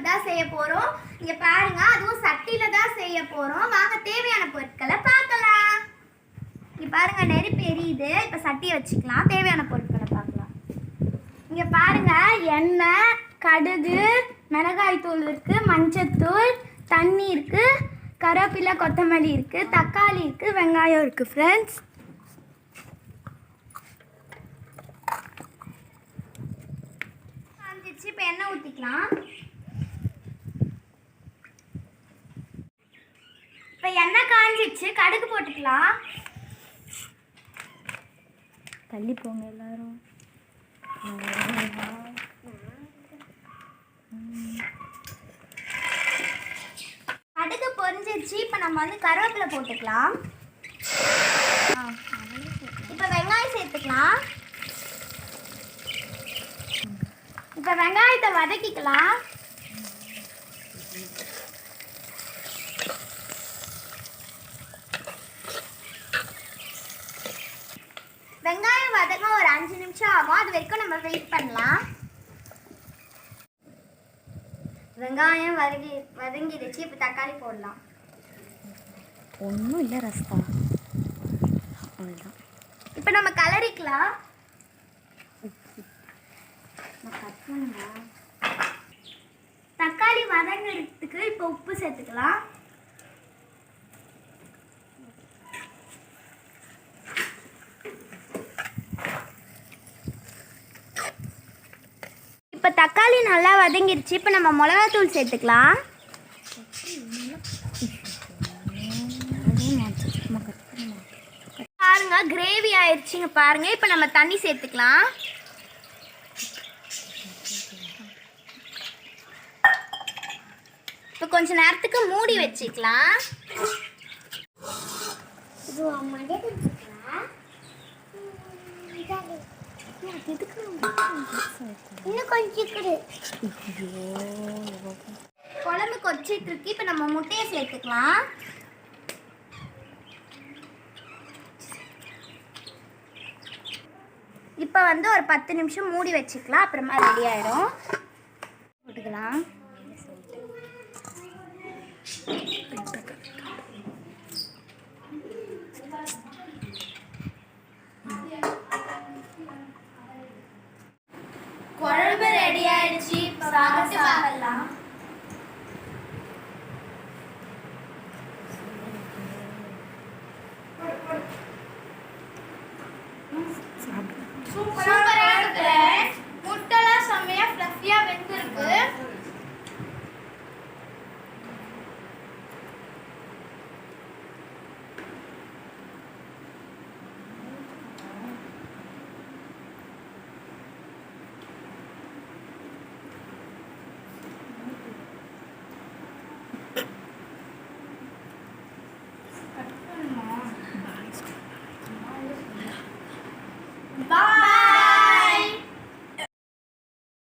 குழம்பு தான் செய்ய போறோம். இங்க பாருங்க, அதுவும் சட்டியில தான் செய்ய போறோம். வாங்க தேவையான பொருட்களை பார்க்கலாம். இங்க பாருங்க, நெருப்பு எரியுது. இப்ப சட்டியை வச்சுக்கலாம். தேவையான பொருட்களை பார்க்கலாம். இங்க பாருங்க, எண்ணெய், கடுகு, மிளகாய் தூள் இருக்கு, மஞ்சத்தூள், தண்ணி இருக்கு, கருவேப்பிலை, கொத்தமல்லி இருக்கு, தக்காளி இருக்கு, வெங்காயம் இருக்கு ஃப்ரெண்ட்ஸ். இப்போ எண்ணெய் ஊற்றிக்கலாம். இப்போ எண்ணெய் காஞ்சிச்சு, கடுகு போட்டுக்கலாம். தள்ளி போங்க எல்லாரும். கடுகு பொரிஞ்சிச்சு. இப்போ நம்ம கருவேப்பிலை போட்டுக்கலாம். இப்போ வெங்காயம் சேர்த்துக்கலாம். இப்போ வெங்காயத்தை வதக்கிக்கலாம். வெங்காயம் வதங்க ஒரு 5 நிமிஷம் ஆகும். அது வரைக்கும் நம்ம வெயிட் பண்ணலாம். வெங்காயம் வதங்கிடுச்சு. இப்போ தக்காளி போடலாம். ஒன்றும் இல்லை ரஸ்தா, அவ்வளோதான். இப்போ நம்ம கலரிக்கலாம். தக்காளி வதங்கிறதுக்கு இப்போ உப்பு சேர்த்துக்கலாம். இப்போ தக்காளி நல்லா வதங்கிருச்சு. இப்போ நம்ம மிளகாத்தூள் சேர்த்துக்கலாம். பாருங்க, கிரேவி ஆயிடுச்சுங்க பாருங்க. இப்போ நம்ம தண்ணி சேர்த்துக்கலாம். இப்போ கொஞ்ச நேரத்துக்கு மூடி வச்சுக்கலாம். குழம்பு கொச்சிட்டு இருக்கு. இப்போ நம்ம முட்டையை சேர்த்துக்கலாம். இப்போ ஒரு 10 நிமிஷம் மூடி வச்சுக்கலாம். அப்புறமா ரெடி ஆயிடும். போட்டுக்கலாம். குழம்பு ரெடி ஆயிடுச்சு. சாப்பிடலாம்.